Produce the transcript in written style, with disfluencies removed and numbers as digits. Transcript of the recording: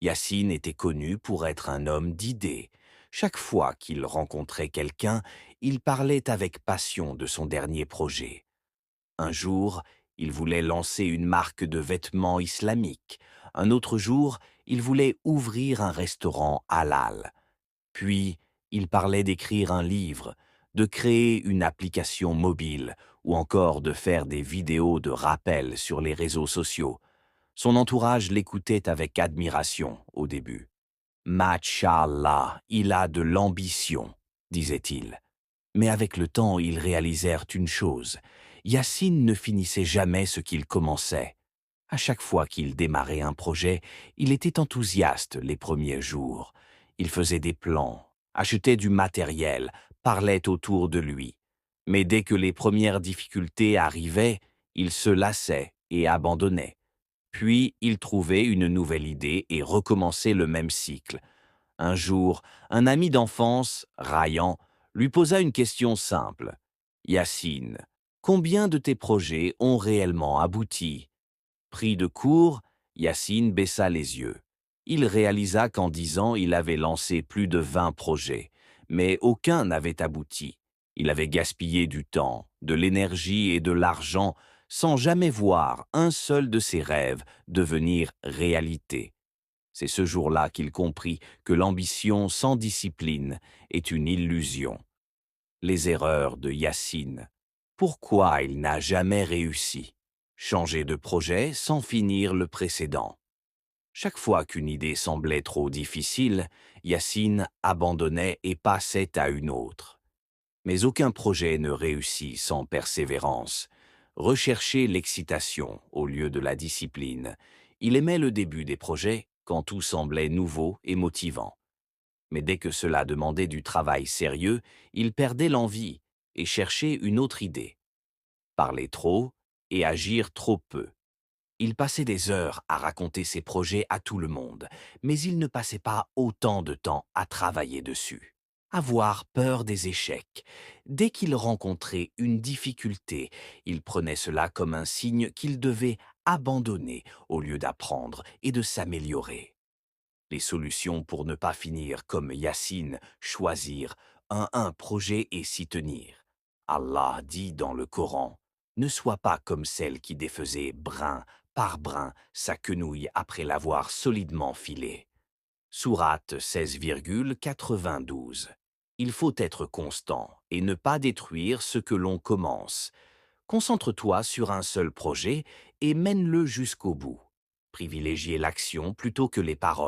Yassine était connu pour être un homme d'idées. Chaque fois qu'il rencontrait quelqu'un, il parlait avec passion de son dernier projet. Un jour, il voulait lancer une marque de vêtements islamiques. Un autre jour, il voulait ouvrir un restaurant halal. Puis, il parlait d'écrire un livre, de créer une application mobile ou encore de faire des vidéos de rappel sur les réseaux sociaux. Son entourage l'écoutait avec admiration au début. Masha'Allah, il a de l'ambition, disait-il. Mais avec le temps, ils réalisèrent une chose. Yassine ne finissait jamais ce qu'il commençait. À chaque fois qu'il démarrait un projet, il était enthousiaste les premiers jours. Il faisait des plans, achetait du matériel, parlait autour de lui. Mais dès que les premières difficultés arrivaient, il se lassait et abandonnait. Puis il trouvait une nouvelle idée et recommençait le même cycle. Un jour, un ami d'enfance, Ryan, lui posa une question simple. Yassine, combien de tes projets ont réellement abouti? Pris de court, Yassine baissa les yeux. Il réalisa qu'en 10 ans, il avait lancé plus de 20 projets, mais aucun n'avait abouti. Il avait gaspillé du temps, de l'énergie et de l'argent sans jamais voir un seul de ses rêves devenir réalité. C'est ce jour-là qu'il comprit que l'ambition sans discipline est une illusion. Les erreurs de Yassine. Pourquoi il n'a jamais réussi? Changer de projet sans finir le précédent. Chaque fois qu'une idée semblait trop difficile, Yassine abandonnait et passait à une autre. Mais aucun projet ne réussit sans persévérance. Rechercher l'excitation au lieu de la discipline. Il aimait le début des projets quand tout semblait nouveau et motivant. Mais dès que cela demandait du travail sérieux, il perdait l'envie et cherchait une autre idée. Parler trop et agir trop peu. Il passait des heures à raconter ses projets à tout le monde, mais il ne passait pas autant de temps à travailler dessus. Avoir peur des échecs. Dès qu'il rencontrait une difficulté, il prenait cela comme un signe qu'il devait abandonner au lieu d'apprendre et de s'améliorer. Les solutions pour ne pas finir comme Yassine, choisir un projet et s'y tenir. Allah dit dans le Coran, ne sois pas comme celle qui défaisait brin par brin sa quenouille après l'avoir solidement filée. Sourate 16,92. Il faut être constant et ne pas détruire ce que l'on commence. Concentre-toi sur un seul projet et mène-le jusqu'au bout. Privilégiez l'action plutôt que les paroles.